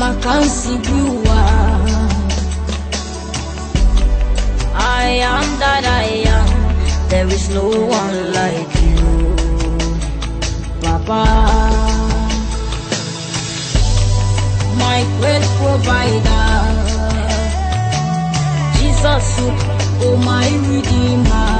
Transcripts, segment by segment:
I can't see you. I am that I am. There is no one like you, Papa. My great provider, Jesus, oh my Redeemer.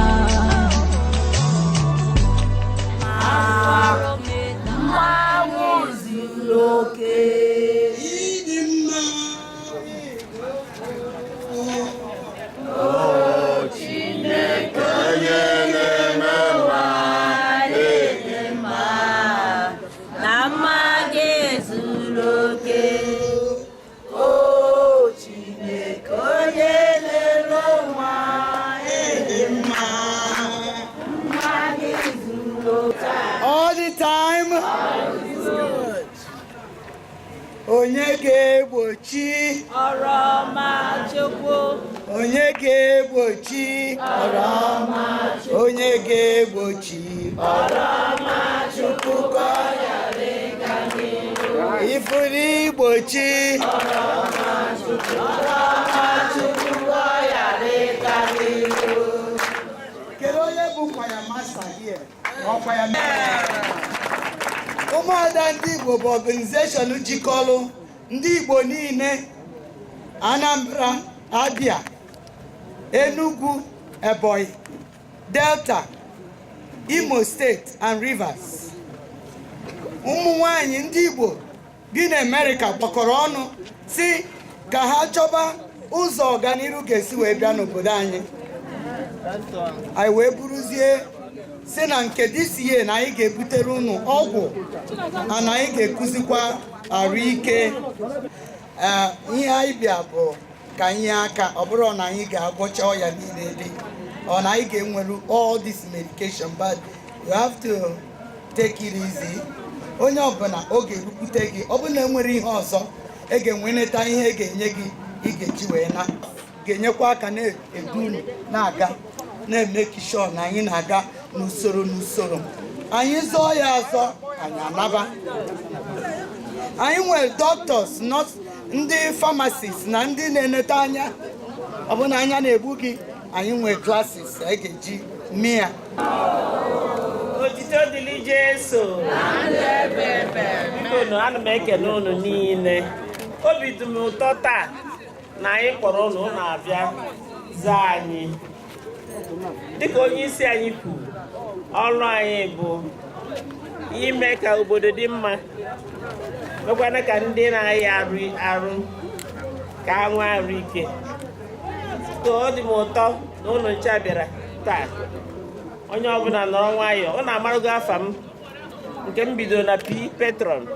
All the time. Onyege bochi Oroma Chukwu. Onyege bochi Oroma Chukwu. Onyege bochi Oroma Chukwu koyare kangiru. Ifuri bochi Oroma Chukwu. Oroma Chukwu koyare kangiru. Keroye bu kwaya master here. Kwaya Umuada ndị Igbo bụ organization jikọrọ ndị Igbo niile Anambra, Abia, Enugu, Ebonyi, Delta, Imo State and Rivers. Ụmụ nwanyị ndị Igbo bi na America gbakọrọ ọnụ si ka ha chọba ụzọ ọganiru ga-esi wee bịa n'obodo anyị. Anyị wee buruzie si na nke this year na anyị ga-ebutere unu ọgwụ na anyị ga-ekuzikwa ahụike. Ihe anyị bịa bụ ka anyị aka, ọ bụrụ na anyị ga-agwọcha ọya niile dị, ọ na anyị ga-enwere all this medication, but you have to take it easy. Onye ọbụla ọ ga-erupụte gị, ọ bụrụ na enwere ihe ọzọ ị ga-enweneta ihe ga-enye gị, ị ga-eji wee na ga-enyekwa aka na-edu na-aga na-emeki sure na anyị na-aga n'usoro. Anyị zọọ ya azọ, anyị anaba. Anyị nwere doctors, nurse, ndị pharmacists na ndị na-eneta anya. Ọ bụ na anya na-egbu gị, anyị nwere glasses a ga-eji mee ya. Otito dịrị Jesu. Biko ana m ekele unu niile. Obi dị m ụtọ taa na anyị kpọrọ unu na-abịa zaa anyị. Dịka onye isi anyị kwuru, ọrụ anyị bụ ime ka obodo dị mma, mekwana ka ndị na-ayị arụ ka ha nwee arụ ike. Ọ dị m ụtọ na unu ncha bịara taa. Onye ọbụla nọrọ nwayọọ. Ọ na-amarugo afa m nke m bidoro na P Patron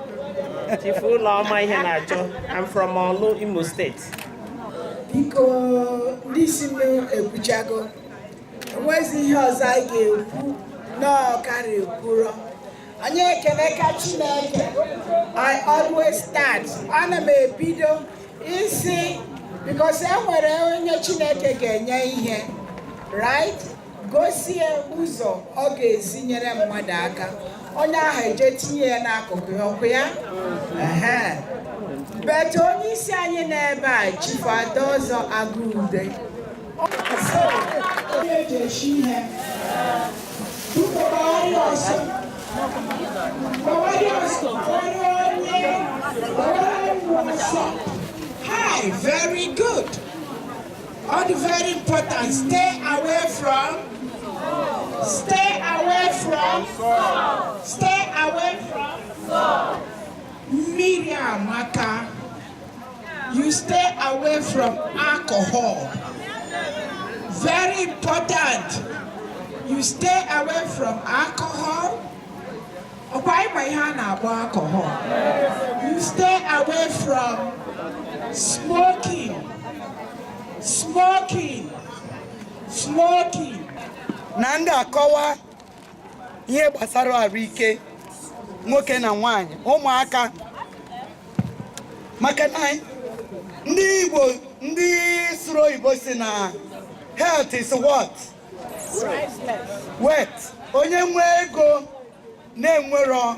Chifu ụlọọma ihe na-achọ. I'm from Olu, Imo State. Biko ndị isi m ekwuchago, enwezi ihe ọzọ anyị ga-ekwu n'ọkara ekwuro. Anyị ekele ka Chineke. I always start, ana m ebido isi because enwere onye Chineke ga-enye ihe, right? Gosie ụzọ ọ ga-esi nyere mmadụ aka. Onye ahụ eje tinye ya n'akụkụ ya, ọkụ ya. Bet onye isi anyị n'ebe a Chifu Adaọzọ Agụude. Onye eji eshi ihe. Hi, very good. All the very important, stay away from Miriam Maka. You stay away from alcohol. Very important. You stay away from alcohol. Why my hand about alcohol? You stay away from smoking. Na ndị akọwa ihe gbasara ahụike nwoke na nwaanyị, ụmụaka, maka na ndị Igbo, ndị sụrụ oyibo si na health is what? Wealth. Onye nwe ego na-enwero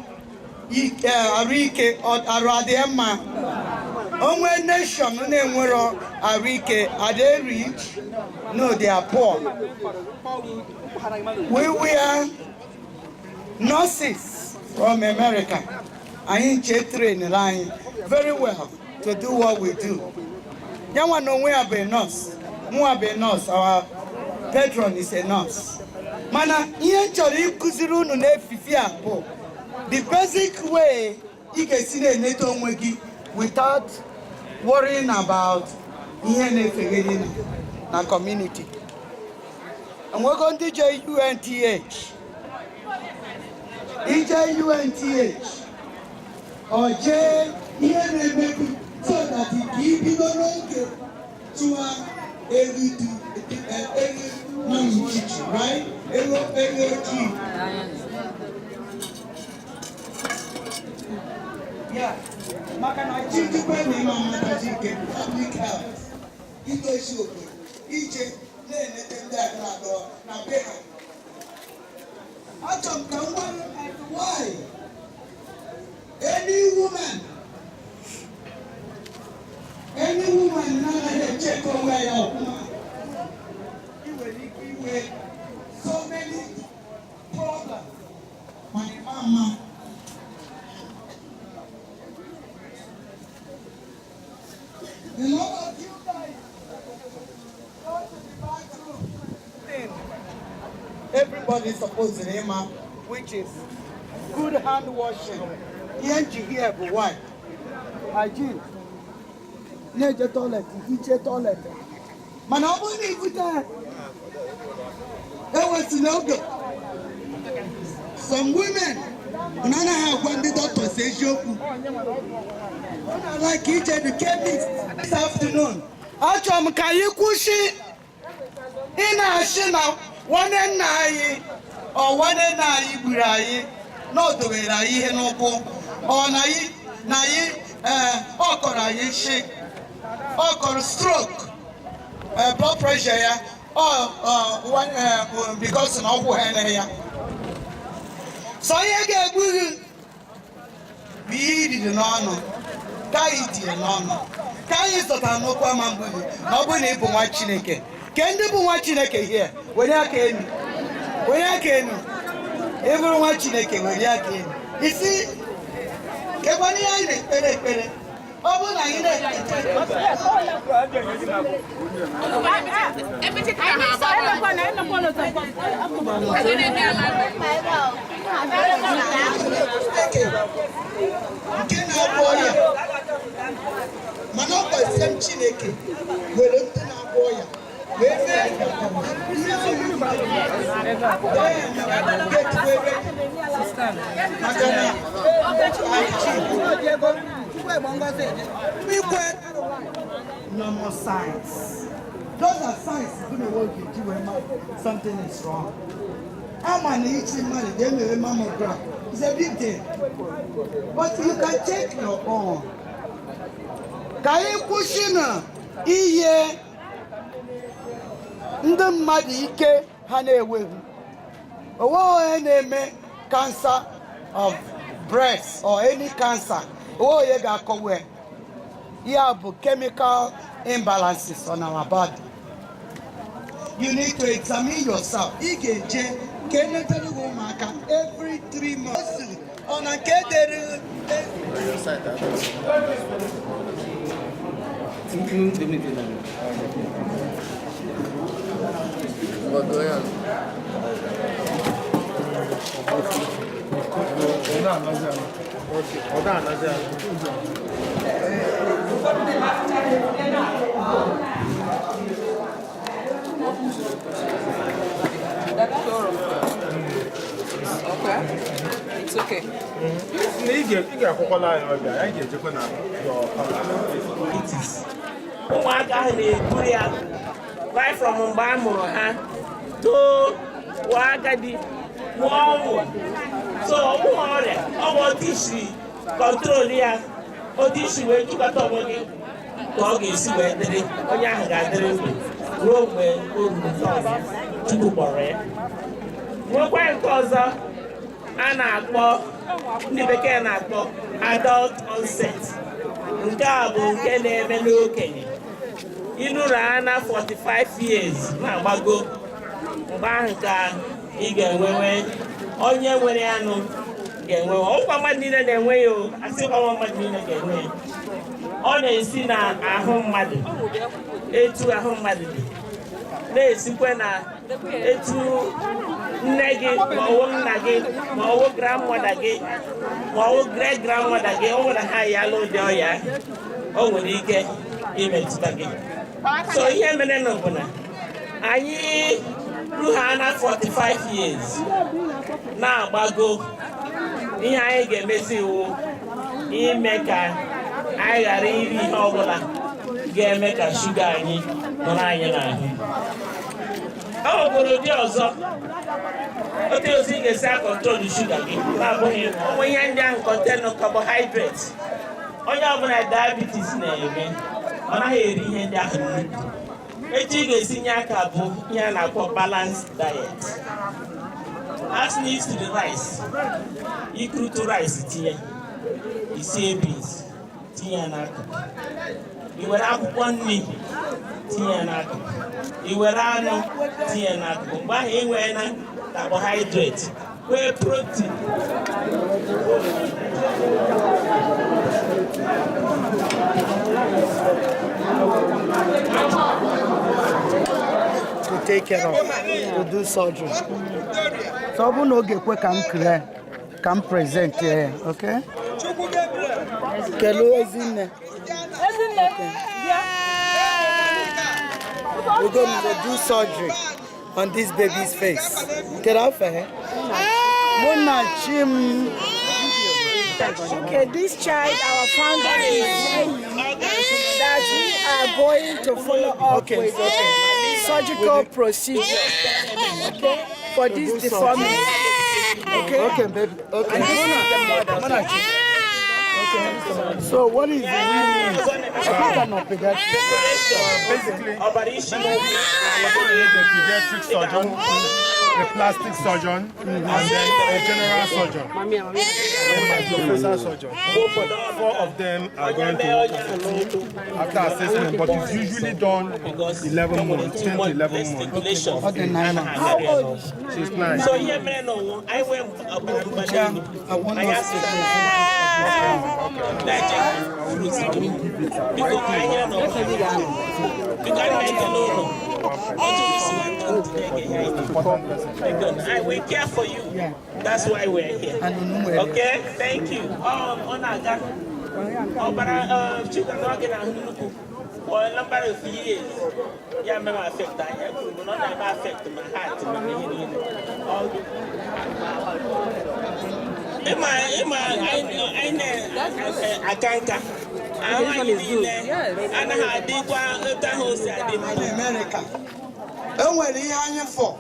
ahụike, arụ adịghị mma. Onwe nation na-enwero arike, are they rich? No, they are poor. We were nurses from America. I train line very well to do what we do. Yawa no we have a nurse. Mu have a nurse. Our patron is a nurse. Mana iye chori kuziru no na fifi apo. The basic way you can see the neto onwegi without worrying about iye na na community. And we're going to do UNTH. UNTH or J so that it give you no longer to every right? Yeah. Makana chiji kwani mama tajike public health. Ito issue ije na tenda na beha. Atom can wonder why any woman now check on where you are. So many problems. My mama. A lot of you guys go to the bathroom. Everybody supposed to name her, which is good hand washing. Here, but why? Hygiene. Neje toilet, iche toilet. Man, how many put that? That was no good. Some women, nana have one the doctor says joku. Like each the chemist this afternoon. Achom kayikushi in a shina one and nine or 1 and 9 burai. No the way I hear no go or nai okora shake or stroke blood pressure or because of no hand. So you get good. Be the no. Kaiti no. Kai so ta no kwa mambu. No bu ni bu nwa Chineke. Kende bu nwa Chineke here. When ya ke enu. Every nwa Chineke when ya ke enu. You see, ke kwani ya ine pere. Obu na ine. Manoko sem Chineke were ntị na-agwọ ya wee mee no more signs. Those are signs you know what you do when something is wrong. I'm an itchy man, they may mammogram. It's a big deal. But you can take your own. Kai kushina iye ndị mmadụ ike ha na-ewehu owo na-eme cancer of breast or any cancer owo ye ga-akọwe ya bụ chemical imbalances on our body. You need to examine yourself. Ị ga-eje kenetere ụmụaka every 3 months on a kedere Okay, it's okay. Umuada na-eburu ya right from mgbe a mụrụ ha too agadi mụọ ọnwụ. So ụmụ ọrịa ọgwụ otisi kọntrol ya otisi wee jikọta ọgbọ gị ka ọ ga-esi wee dịrị onye ahụ ga-adịrị ndụ ruo mgbe o ruru nke ọzọ Chukwu kpọrọ ya. Nwekwa nke ọzọ a na-akpọ ndị bekee na-akpọ adult onset. nke a bụ nke na-eme n'okenye ịnụrụ ana 45 years na-agbago mgbe ahụ ka ị ga-enwewe onye nwere anụ ga-enwewe ọkwa mmadụ niile na-enwe ya asịkwa mmadụ niile ga-enwe ya ọ na-esi na ahụ mmadụ etu ahụ mmadụ dị na-esikwa na etu nne gị ma ọwụ nna gị ma ọwụ grandmother gị ma ọwụ great grandmother gị ọ nwere ha yalụ ụdị ọya o nwere ike imetụta gị so ihe mere na bụ na anyị ruha na 45 years na-agbago ihe anyị ga-emesi iwu ime ka anyị ghara iri ihe ọbụla ga-eme ka shuga anyị nọrọ anyị n'ahụ ọ bụrụ dị ọzọ otu ozi ị ga-esi akọntrolu shuga gị na-abụghị onwe ihe ndị ahụ kọntenụ carbohydrates onye ọbụla diabetes na-eme ọ naghị eri ihe ndị ahụ etu ị ga-esi nye aka bụ ihe a na-akpọ balanced diet as needs to the rice ikrutu rice tinye isie beans tinye ya n'akụkụ i were akwụkwọ nri tinye ya n'akụkụ i were anụ tinye ya n'akụkụ mgbe ahụ ị nwee na carbohydrate nwee protein to take care of, to do surgery. So I no get come present here, okay? Hello, Ezine. We're going to do surgery on this baby's face. Get off here. Okay, this child, our founder is saying that we are going to follow up with surgical procedure, okay, for this deformity. Okay, okay, baby. Okay. And this is the mother. So what is the reason? Basically, the pediatric surgeon, the plastic surgeon, and then a general surgeon, and professor surgeon. 4 of them are going to after assessment, but it's usually done 11 months, 10 to 11 months. Okay, 9 months. How old? She's 9. So here, man, I went about I want us to I will care for you. That's why we're here. Okay, thank you. For a number of years, yeah, may affect that. It will not affect my heart. America. Enwere ihe anyị fọ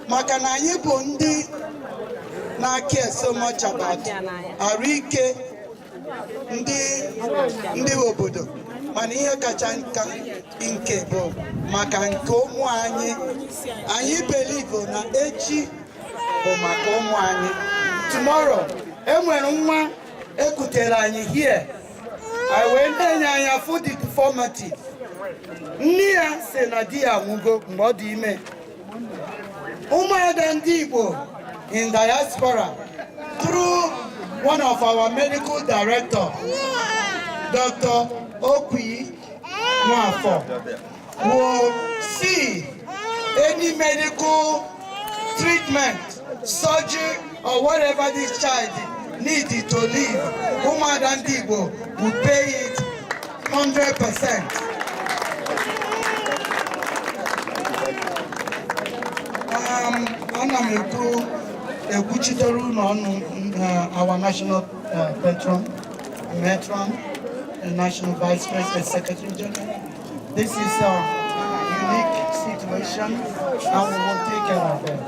maka na anyị bụ ndị na-care so much about arụike ndị obodo mana ihe kacha nke bụ maka nke ụmụ anyị believe na echi bụ maka ụmụ anyị. Tomorrow enwere nwa ekutere anyị here I wee na-enye anya food deformity. Nne ya sị na di ya nwụgo mgbe ọ dị ime. Umuada ndị Igbo in diaspora through one of our medical director, Dr. Okwi Nwafọ, will see any medical treatment, surgery, or whatever this child needed to live. Umuada ndị Igbo will pay it 100%. Ana m ekwuchitere n'ọnụ our national patron, matron, and national vice president, secretary general. This is a unique situation, and we will take care of it.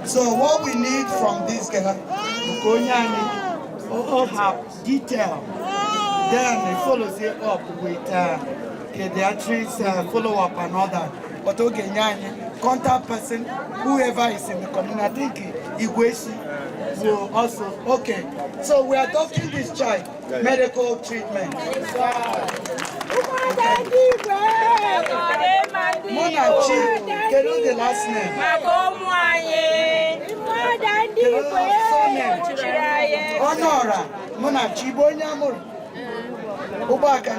So what we need from this girl, all her detail, then they follow it up with pediatrics follow-up and all that. But okay, contact person, whoever is in the community, I think Igwesi, will also. Okay, so we are adopting this child. Medical treatment. Munachi, get the last name. Honora, Munachi, Amurri. Ubaka,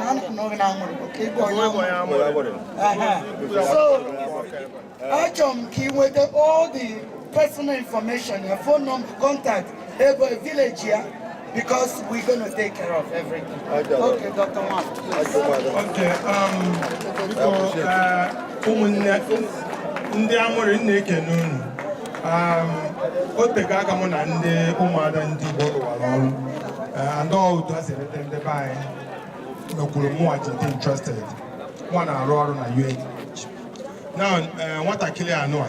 okay, so, Achom key with all the personal information, your phone number, contact, every village here, because we're going to take care of everything. Okay, Dr. Wan. Okay, ndị Amurri na-ekene unu. O tega aka mụ na ndị ụmụada ndị Igbo rụwara ọrụ. And all to us everything ndị be anyị mekwuru mụwa ji dị interested. Nwa na-arụ ọrụ na UAE. Now, nwatakịrị anụ a,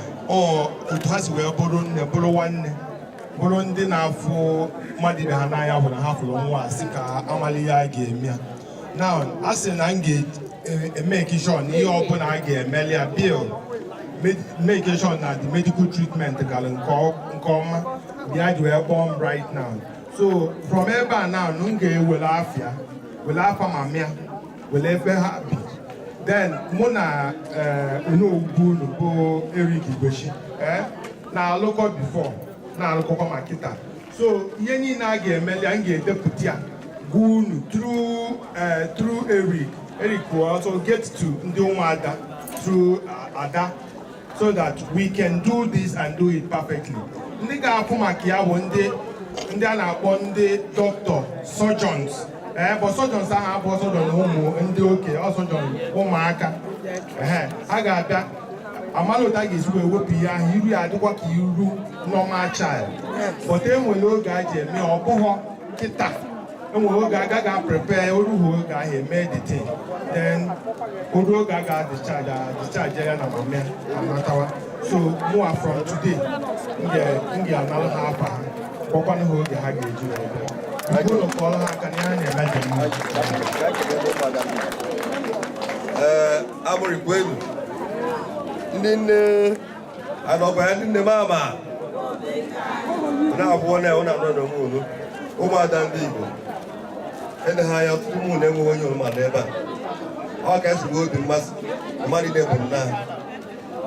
otu ha si wee bụrụ nne bụrụ nwanne bụrụ ndị na-afụ mmadụ ibe ha n'anya bụ na ha fụrụ nwa a sị ka amali ya ga-eme ya. Now, a sị na m ga-emeke sure na ihe ọbụla a ga-emeli ya bill make sure na the medical treatment gara nke ọma bịa ji wee kpọọ m right now. So from ebe a now m ga-ewere afịa were afa ma mịa were ebe ha bi. Then mụ na Enugu bụ Eric Igweshi na-alụkọ before na-alụkọkwa ma kịta. So ihe niile a ga-emeli a ga-edepụta ya gwa unu through Eric will also get to ndị Umuada through Ada so that we can do this and do it perfectly. Ndị ga-afụ maka ya bụ ndị a na-akpọ ndị doctor, surgeons. But surgeons ahụ abụọ surgeon ụmụ ndị okenye, ọ surgeon ụmụaka. Ha ga-abịa amalụta ga-esi wee wepụ ihe ahụ iru ya adịkwa ka iru normal child. But enwere oge a ji eme ọ bụghị kịta. Enwere oge aga ga-prepare oruhu oge ahụ eme the thing. Then oru oge a ga-discharge ya na mame amatawa. So more from today, m ga-analụ ha afa ha kpọkwanụ ha oge ha ga-eji wee bịa. Amurri kwenu ndị nne anọkwa ya ndị nne mama na-abụọ na ụna nọ n'onwe ụmụada ndị Igbo ene ha anya ọtụtụ mụ na-enweghị onye oroma n'ebe a ọ ka esi nwe obi mmasị mmadụ na-ebu nna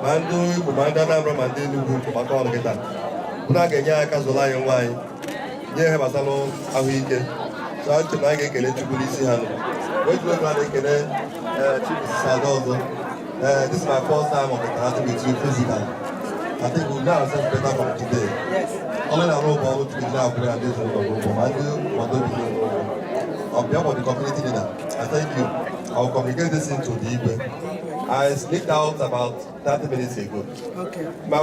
ma ndị Igbo ma ndị Anambra ma ndị Enugu maka ọrụ kịta bụ na ga-enye aka zụrụ anyị nwa anyị nye ihe gbasara ahụike. So achọ na a ga-ekele Chukwu n'isi ha nọ. Otu oge a na-ekele Chief Sada ọzọ. This is my first time of interacting with you physically. I think we'll now set better from today. Only na robo ọrụ to be now pray and this robo ma ndị ọdọ bi on behalf of the community leader. I thank you. I will communicate this into the Igwe. I sneaked out about 30 minutes ago. Okay. My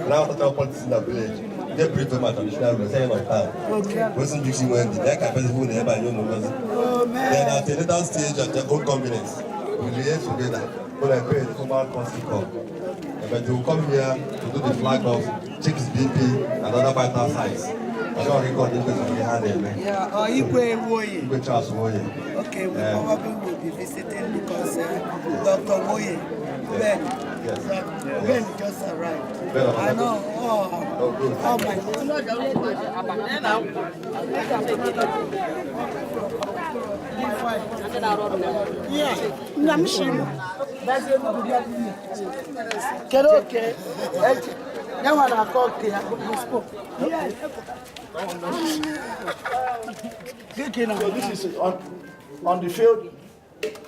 now total politics in the village. They brief my traditional saying on time. Okay. Person Dixie went the neck, I person who never knew no. Then at the later stage at their own convenience, we liaise together. When I pay the formal council call. But they will come here to do the flag off, check his BP and other vital signs. I don't record the person in the hand. Yeah, Igwe Charles Woye. Okay, we probably will be visiting because Dr. Woye, Ben, Ben just arrived. I know. Oh my God. Yeah, okay. Now I call Yes. So this is on the field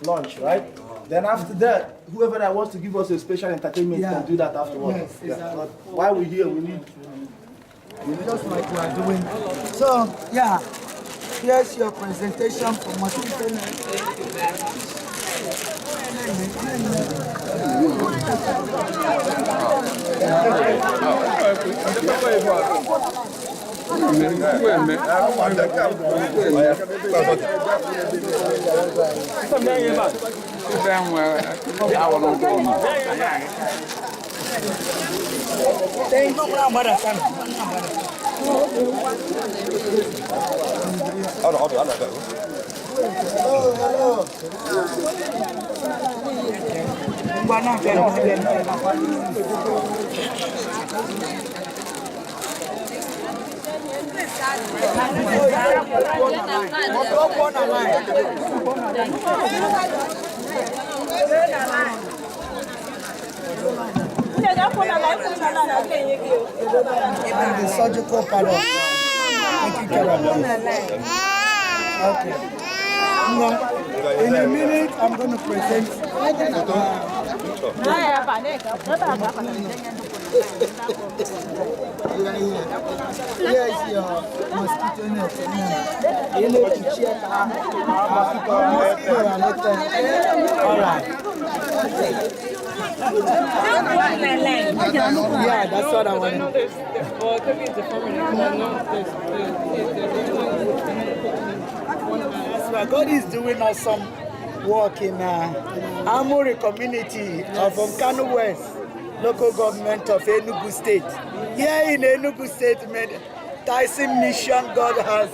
launch, right? Then after that, whoever that wants to give us a special entertainment can do that afterwards. Yes, exactly. But while we're here, we need just like we are doing. So yeah, here's your presentation for Mosquito. The surgical parrot. Okay. No, in a minute, I'm going to present. Here's your mosquito net. You need to check our mosquito net. All right. Yeah, that's what I want. God is doing us some work in Amurri community of Nkanu West, local government of Enugu State. Here in Enugu State, Tyson Mission, God has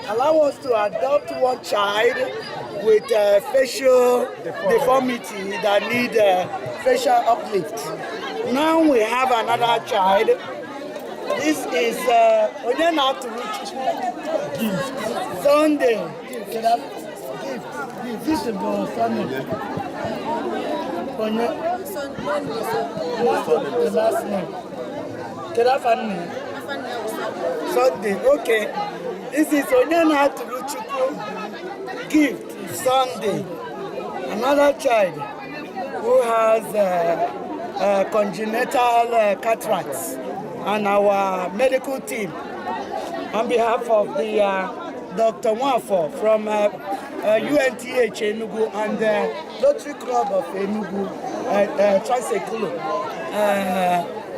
allowed us to adopt one child with facial deformity that need facial uplift. Now we have another child. This is Sunday. This is Sunday. The last name. Sunday. Okay. This is Onyena Turuchukwu. Gift Sunday. Another child who has congenital cataracts, and our medical team, on behalf of the Dr. Nwafo from UNTH Enugu and the Rotary Club of Enugu, Transekulu,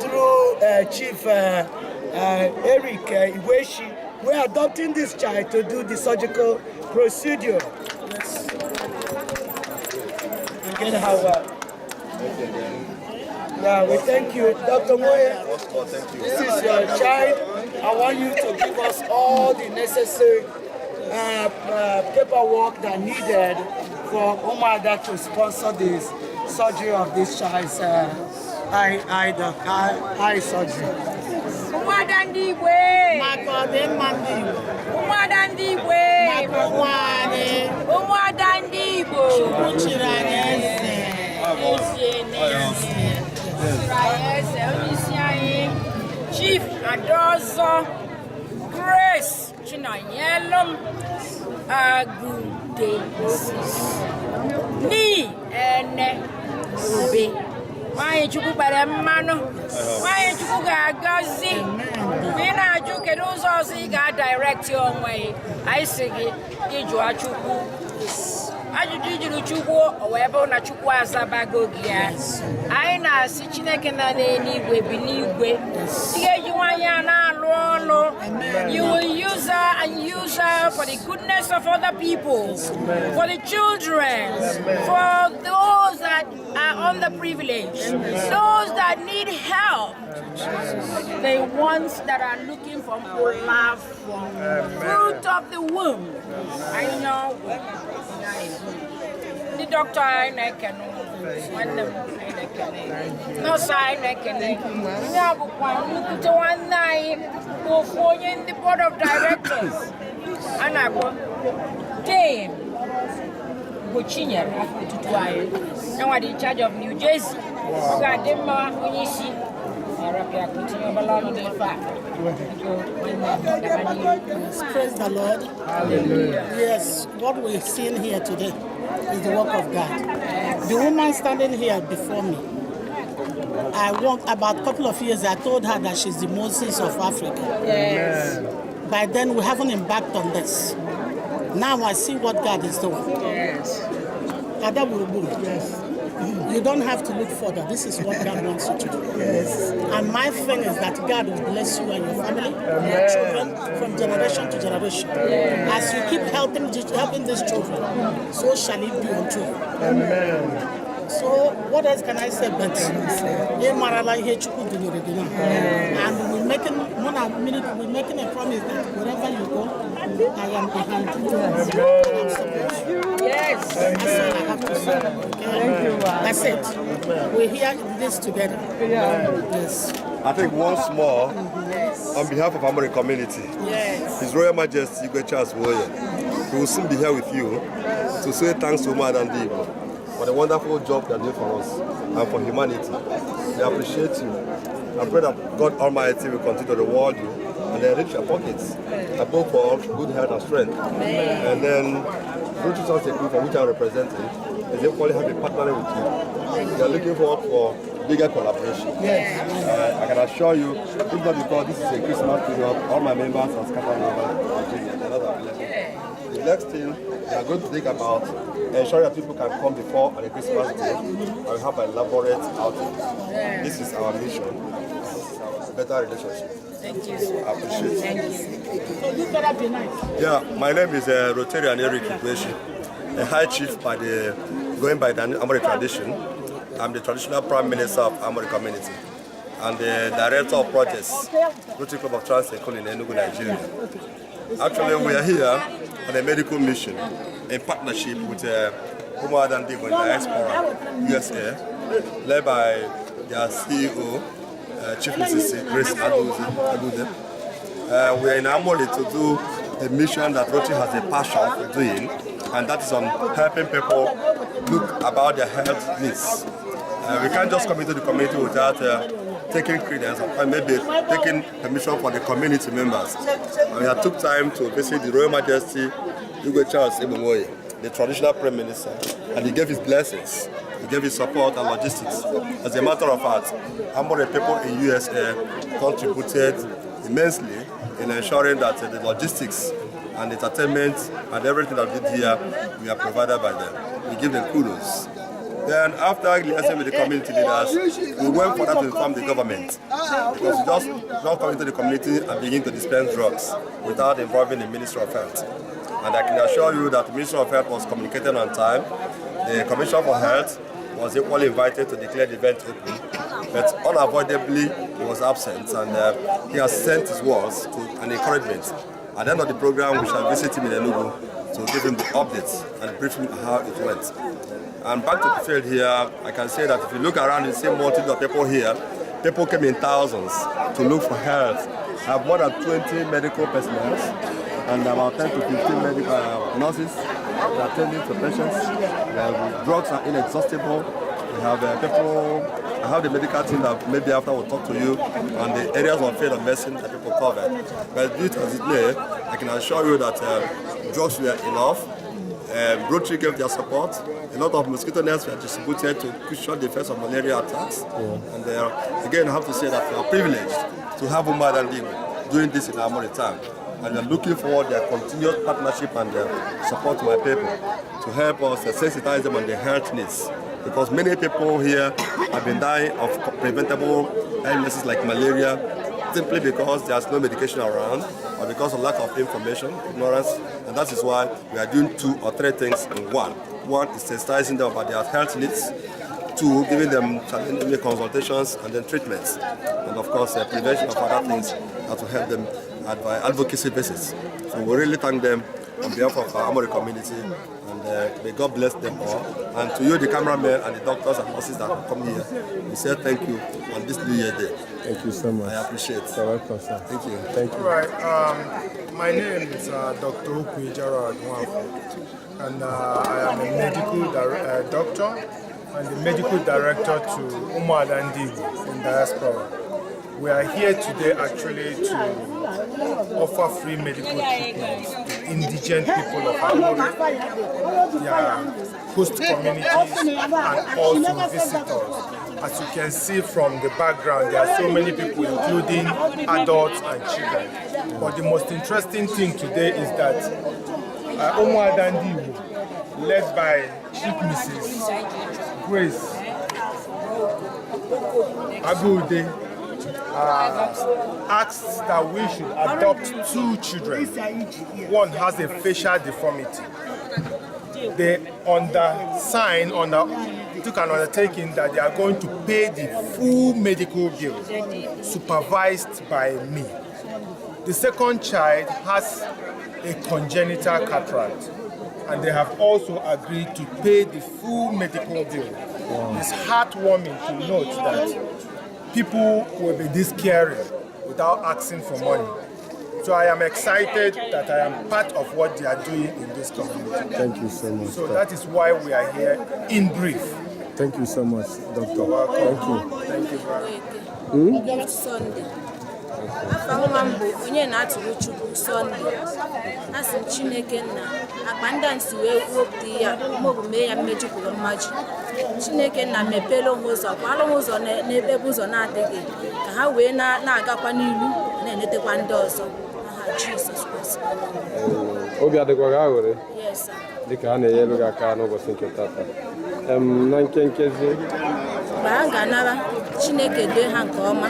through Chief Eric Iweshi, we're adopting this child to do the surgical procedure. Again, yeah, we thank you, Dr. Moye. This is your child. I want you to give us all the necessary paperwork that needed for Umuada to sponsor this surgery of this child's eye surgery. Umuada Igbo. Umuada Igbo. Umuada Igbo. Chief Adozo Grace Chinayelum Agudesis Ni Ene Ube Mai Chuku Baremano Mai Chuku Gazi Mina Juke Dozo Ziga direct your way. I say Gijua Chuku Ajuju Chukwu Owebo na Chukwu Azabagogia. Aina si Chineke na n'eluigwe bi n'igwe. You will use her and use her for the goodness of other people, for the children, for those that are underprivileged, those that need help, the ones that are looking for love, fruit of the womb. I know. The doctor I Nkanu, one nurse I Nkanu. Now, look to one night for the board of directors. And I go, Dame, Buchinia, now I'm in charge of New Jersey. God, when you see. Praise the Lord. Hallelujah. Yes, what we've seen here today is the work of God. The woman standing here before me, about a couple of years, I told her that she's the Moses of Africa. Yes. By then, we haven't embarked on this. Now I see what God is doing. Yes. Yes. You don't have to look further. This is what God wants you to do. Yes. And my thing is that God will bless you and your family, your children, from generation to generation. Yes. As you keep helping these children, so shall it be unto you. Amen. So what else can I say but and we're making a promise that wherever you go, I am behind you. Yes. That's all I have to say. Okay? That's it. We're here in this together. Yes. I think once more, On behalf of Amurri community, His Royal Majesty Igwe Charles Woye, we will soon be here with you to say thanks to Umuada and Igbo for the wonderful job they are doing for us and for humanity. We appreciate you. I pray that God Almighty will continue to reward you and enrich your pockets, above all, good health and strength. And then, British Secretary, for which I am representing, is equally happy partnering with you. We are looking forward for bigger collaboration. I can assure you, if not because this is a Christmas period, all my members are scattered over Virginia. The next thing we are going to think about ensuring that people can come before on a Christmas day and we have an elaborate outing. This is our mission. This is our better relationship. Thank you. I appreciate it. Thank you. Yeah, my name is Rotarian Eric Ikweshi, a high chief going by the Amurri tradition. I'm the traditional prime minister of Amurri community and the director of projects, Rotary Club of Trans-Ekol in Enugu, Nigeria. Actually, we are here on a medical mission in partnership with Umuada and Igbo in diaspora, USA, led by their CEO, Chief Mrs. Grace Agude. We are in Amurri to do a mission that Rotary has a passion for doing, and that is on helping people look about their health needs. We can't just come into the community without taking credence or maybe taking permission from the community members. And we took time to visit the Royal Majesty Igwe Charles Woye, the traditional Prime Minister, and he gave his blessings, he gave his support and logistics. As a matter of fact, Amurri people in USA contributed immensely in ensuring that the logistics and entertainment and everything that we did here, we are provided by them. We give them kudos. Then after liaising with the community leaders, we went further to inform the government. Because we just not come into the community and begin to dispense drugs without involving the Ministry of Health. And I can assure you that the Ministry of Health was communicated on time. The Commissioner for Health was equally invited to declare the event open, but unavoidably he was absent, and he has sent his words to an encouragement. At the end of the program, we shall visit him in Enugu to give him the updates and brief him how it went. And back to the field here, I can say that if you look around the same multitude of people here, people came in thousands to look for health. I have more than 20 medical personnel and about 10 to 15 medical nurses attending to patients. Drugs are inexhaustible. We have people, I have the medical team that maybe after will talk to you on the areas of field of medicine that people cover. But due to as it may, I can assure you that drugs were enough. Rotary gave their support. A lot of mosquito nets were distributed to cushion the effects of malaria attacks. And again, I have to say that we are privileged to have Umuada and Igbo doing this in Amurri time. And we are looking forward to their continued partnership and support to my people to help us sensitize them on their health needs. Because many people here have been dying of preventable illnesses like malaria simply because there's no medication around or because of lack of information, ignorance, and that is why we are doing 2 or 3 things in one. One is sensitizing them about their health needs, 2, giving them challenging consultations and then treatments, and of course prevention of other things that will help them at advocacy basis. So we really thank them on behalf of our Amurri community, and may God bless them all. And to you, the cameramen and the doctors and nurses that have come here, we say thank you on this New Year Day. Thank you so much. I appreciate it. You're welcome, sir. Thank you. Thank you. All right. My name is Dr. Ukwe Gerard Nwafo, and I am a medical doctor and the medical director to Umuada and Igbo in diaspora. We are here today actually to offer free medical treatments to indigent people of Amurri, their host communities, and also visitors. As you can see from the background, there are so many people, including adults and children. But the most interesting thing today is that Umuada and Igbo, led by Chief Mrs. Grace Agude, asked that we should adopt 2 children. One has a facial deformity. They took an undertaking that they are going to pay the full medical bill, supervised by me. The second child has a congenital cataract, and they have also agreed to pay the full medical bill. Wow. It's heartwarming to note that people will be this caring without asking for money. So I am excited that I am part of what they are doing in this community. Thank you so much. So that is why we are here in brief. Thank you so much, Doctor. Welcome. Thank you. Thank you very much. Sunday. Onye na-atụrụ Chukwu Sunday. Asị Chineke nna akpa ndị nsi wee wepụta ya maọbụ mee ya mmejupụrụ mmaji. Chineke nna mepere ụzọ kwara ụzọ n'ebe ụzọ na-adịghị ka ha wee na-agakwa n'ilu na-enetekwa ndị ọzọ. Aha Jizọs Kraịst. Obi adịkwa gị aghụrị? Yes, sir. Dịka ha na-enyelu gị aka n'ụbọchị nke tata. Na nkezi mgbe ha ga-anara Chineke dee ha nke ọma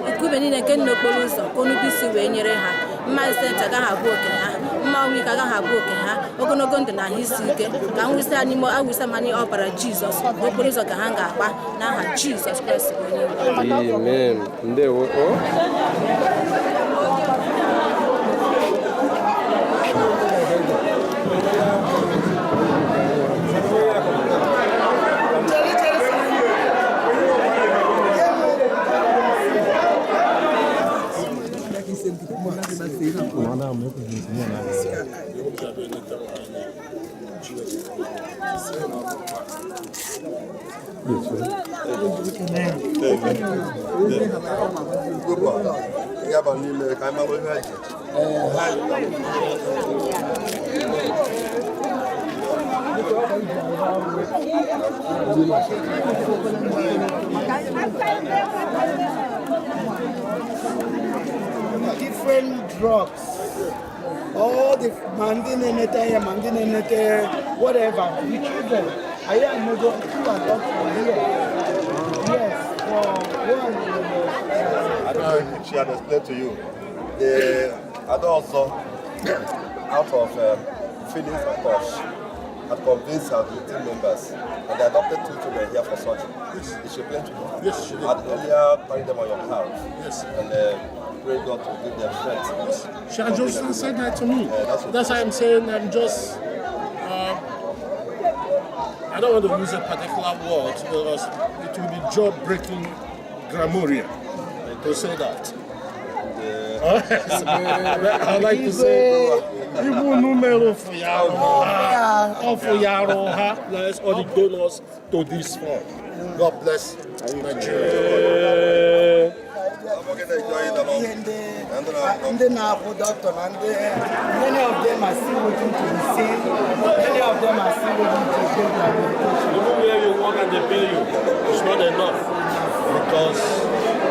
ikube niile nke n'okporo ụzọ ka onugbu isi wee nyere ha mmazi senta agaghị abụ oke ha mma ọnwụ ike agaghị abụ oke ha ogologo ndụ na ahụ isi ike ka nwụsị n'ime awụsa manye ọbara Jizọs n'okporo ụzọ ka ha ga-akpa n'aha Jizọs Kraịst bụ onye nwe. Amen. Ndewo. Different drugs, all the mandinete, whatever, the children. I am not going to adopt from here. Yes, for one. I know she had explained to you. The adults also, out of feelings of course, had convinced her team members, and they adopted 2 children here for surgery. Yes. Did she explain to you? Yes, she did. Had earlier carried them on your car. Yes. And pray God to give them strength. She had just said that to me. That's why I'm saying I'm just. I don't want to use a particular word because it will be job-breaking grammarian to say that. I like to say, Igbo numero for Yaro, bless all the donors to this fund. God bless Nigeria. And then doctor, and many of them are still waiting to be seen. Many of them are still waiting to get their medication. Even where you work and they pay you, it's not enough. Because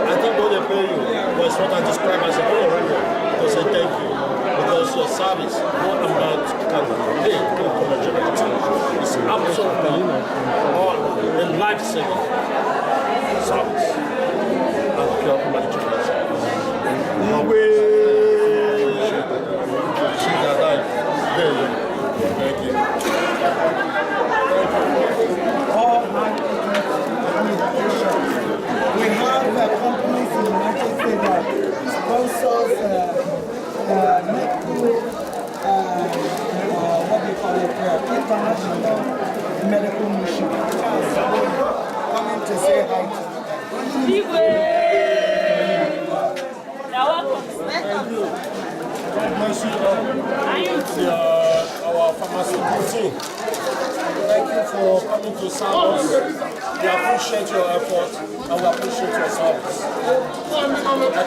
I think what they pay you was what I describe as a honorarium to say thank you. Because your service, what amount can pay to Nigeria? It's absolutely a life-saving service. And pure humanitarian service. Thank you. We have companies in the United States that sponsors what do you call it, international medical mission. Coming to say hi to Our pharmaceutical team. Thank you for coming to serve us. We appreciate your effort and we appreciate your service. I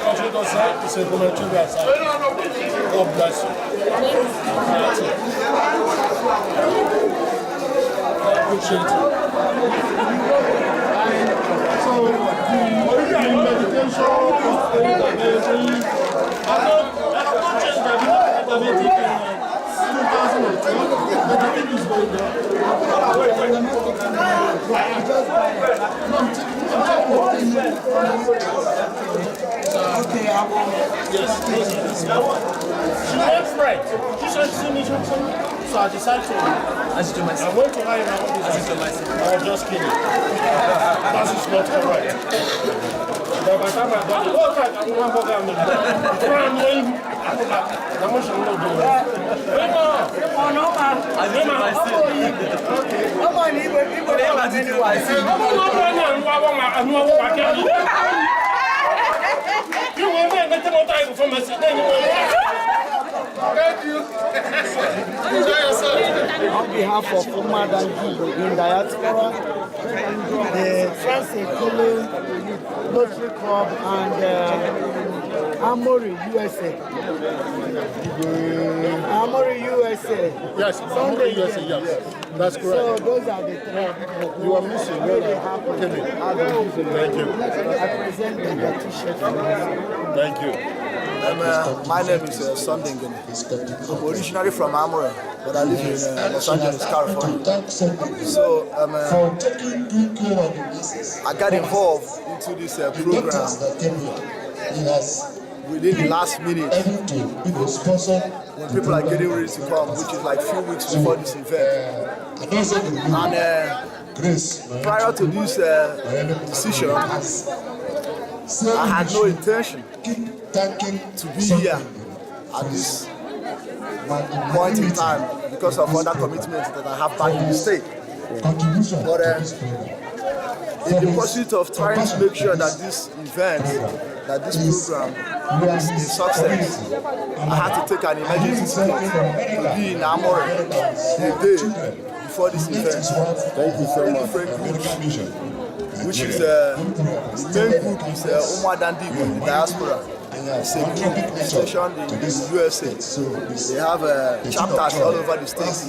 country does that. It's a humanitarian service. God bless you. I appreciate you. So, the meditation I don't change that because I've been taking 2012, but the thing is going down. Yes, she went right. She said, see me, so I decided to. As you do myself. I went to her in my office. As you do myself. I was just kidding. That is not correct. But by the time I got it, oh, right, I'm going to go down You will not get more time from us. Thank you. On behalf of Umuada in diaspora, the Trans-Ekolo Lottery Club and Amurri, USA. Amurri, USA. Yes, Sunday, USA, yes. That's correct. So those are the three. You are missing. Thank you. I present the t-shirt. Thank you. My name is Sunday Nkanu. I'm originally from Amurri, but I live in Los Angeles, California. So I got involved into this program within the last minute when people are getting ready to come, which is like a few weeks before this event. And prior to this decision, I had no intention to be here at this point in time because of other commitments that I have back in the state. But in the pursuit of trying to make sure that this event, that this program is a success, I had to take an emergency ticket to be in Amurri the day before this event. Thank you so much. Which is the main group is Umuada in the diaspora. It's a group stationed in the USA. They have chapters all over the states.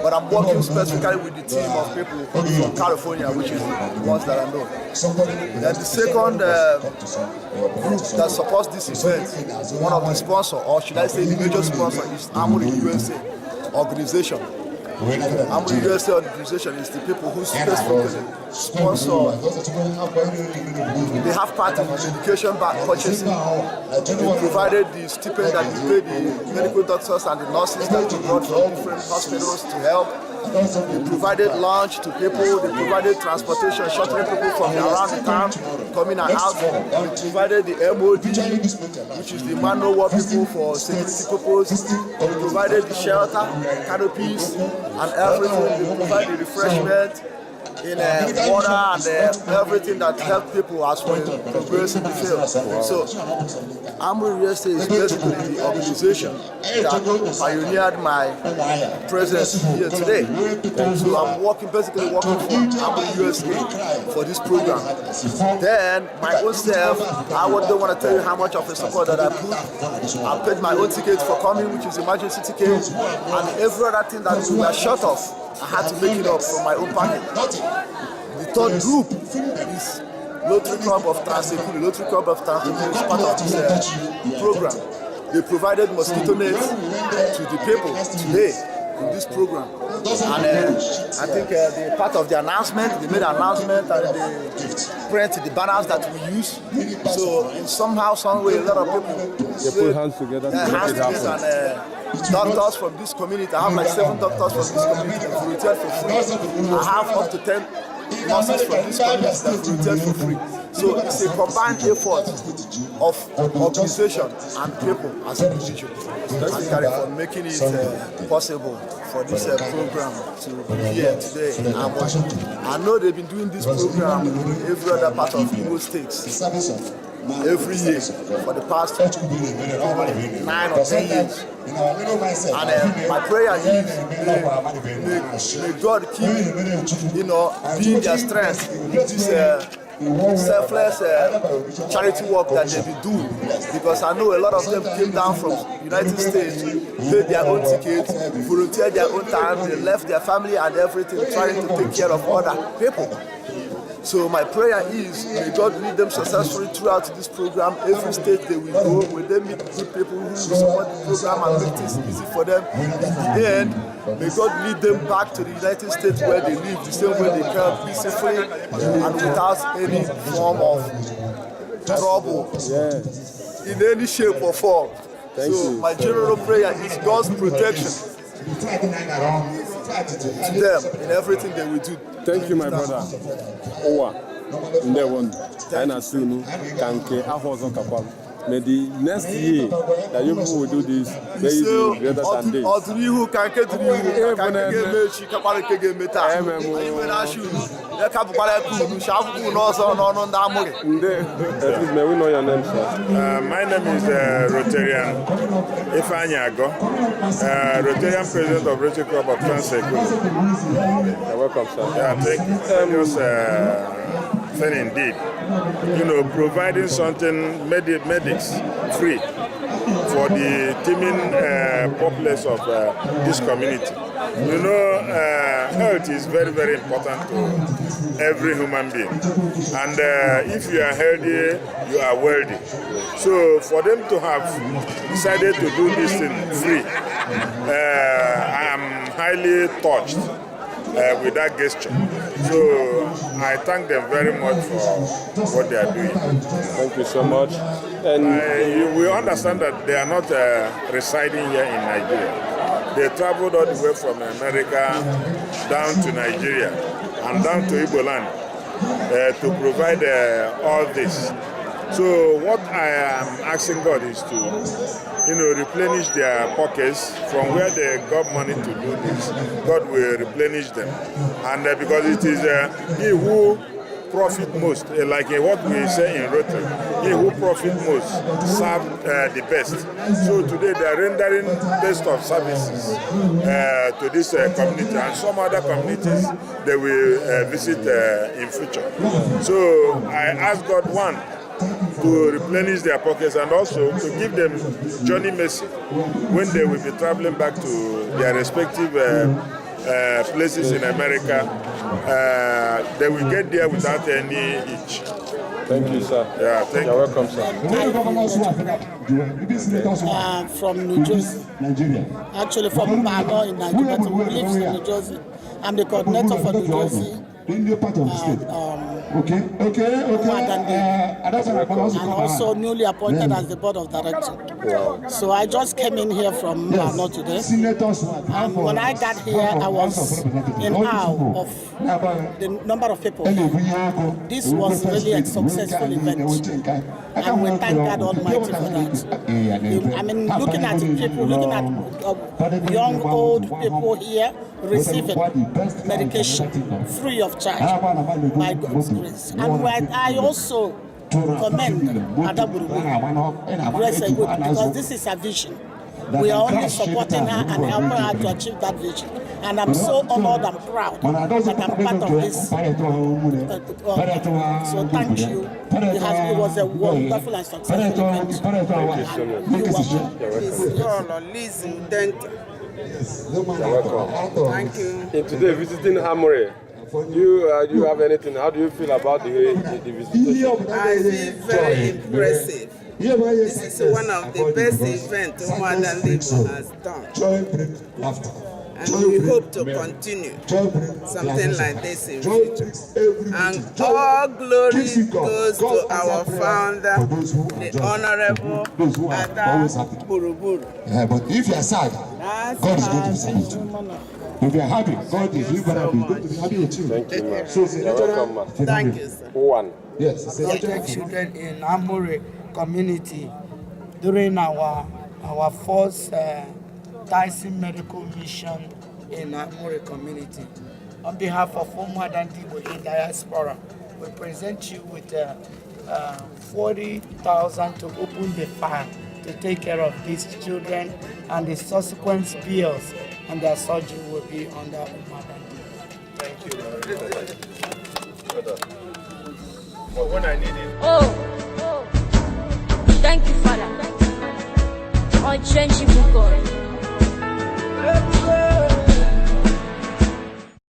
But I'm working specifically with the team of people from California, which is the ones that I know. And the second group that supports this event, one of the sponsors, or should I say the major sponsor, is Amurri USA organization. Amurri USA organization is the people who specifically sponsor. They have part in education back purchasing. They provided the stipend that we pay the medical doctors and the nurses that we brought from different hospitals to help. They provided lunch to people. They provided transportation, shuttling people from around the town, coming and out. They provided the MOD, which is the man-o-war people for security purposes. They provided the shelter, canopies, and everything. They provided the refreshment in water and everything that helped people as we progress in the field. So, Amurri USA is basically the organization that pioneered my presence here today. So I'm basically working for Amurri USA for this program. Then, my own self, I don't want to tell you how much of a support that I put. I paid my own ticket for coming, which is emergency ticket, and every other thing that we were short of, I had to make it up from my own pocket. The third group is Lottery Club of Trans-Ekolo. The Lottery Club of Trans-Ekolo is part of this program. They provided mosquito nets to the people today in this program. And I think the part of the announcement, they made an announcement and they print the banners that we use. So in somehow, some way, a lot of people put hands together to make it happen. And doctors from this community. I have like 7 doctors from this community that volunteered for free. I have up to 10 nurses from this community that volunteered for free. So it's a combined effort of organization and people as individuals. For making it possible for this program to be here today. I know they've been doing this program in every other part of Igbo states every year for the past 9 or 10 years. And my prayer is may God keep, being their strength in this selfless charity work that they've been doing, because I know a lot of them came down from United States, paid their own tickets, volunteered their own time, they left their family and everything, trying to take care of other people. So my prayer is, may God lead them successfully throughout this program. Every state they will go, will they meet good people who will support the program and make things easy for them. In the end, may God lead them back to the United States where they live, the same way they can, peacefully and without any form of trouble in any shape or form. So my general prayer is God's protection to them in everything they will do. Thank you, my brother. Owa, Ndewon, Aina Sunu, Kanke, Ahozo Kapam. May the next year that you people will do this, may you do greater than this. May we know your name, sir? My name is Rotarian Ifanyago, Rotarian President of Rotary Club of Trans-Enugu. You're welcome, sir. Yeah, thank you. Thing indeed, providing something medics free for the teeming populace of this community. Health is very, very important to every human being, and if you are healthy, you are wealthy. So for them to have decided to do this thing free, I am highly touched with that gesture. So I thank them very much for what they are doing. Thank you so much. And we understand that they are not residing here in Nigeria. They traveled all the way from America down to Nigeria and down to Igbo land to provide all this. So what I am asking God is to replenish their pockets from where they got money to do this. God will replenish them. And because it is he who profit most, like what we say in Rotary, he who profit most serve the best. So today they are rendering best of services to this community, and some other communities they will visit in future. So I ask God, one, to replenish their pockets, and also to give them journey mercy when they will be traveling back to their respective places in America. They will get there without any hitch. thank you, sir. Yeah, thank you. You're welcome, sir. From New Jersey. Actually, from Umuada in Nigeria, but who lives in New Jersey. I'm the coordinator for New Jersey. And also newly appointed as the board of directors. Wow. So I just came in here from Umuada today. And when I got here, I was in awe of the number of people. This was really a successful event. And we thank God Almighty for that. I mean, looking at people, looking at young, old people here receiving medication free of charge by God's grace. And I also commend Adaburu because this is a vision. We are only supporting her and helping her to achieve that vision. And I'm so honored and proud that I'm part of this. So thank you. It was a wonderful and successful event. You're welcome. Thank you. And today, visiting Amurri, do you have anything? How do you feel about the visitation? I feel very impressive. This is one of the best events Umuada has done. And we hope to continue something like this in future. And all glory goes to our founder, the Honorable Buruburu. But if you are sad, God is going to be sad with you. If you are happy, God is going to be happy with you. Thank you, man. So, thank you, sir. One. Yes, children in Amurri community during our first Tyson medical mission in Amurri community. On behalf of Umuada in diaspora, we present you with 40,000 to open the file to take care of these children, and the subsequent bills and their surgery will be under Umuada. Thank you. For when I need it. Oh, thank you, Father. Unchangeable God.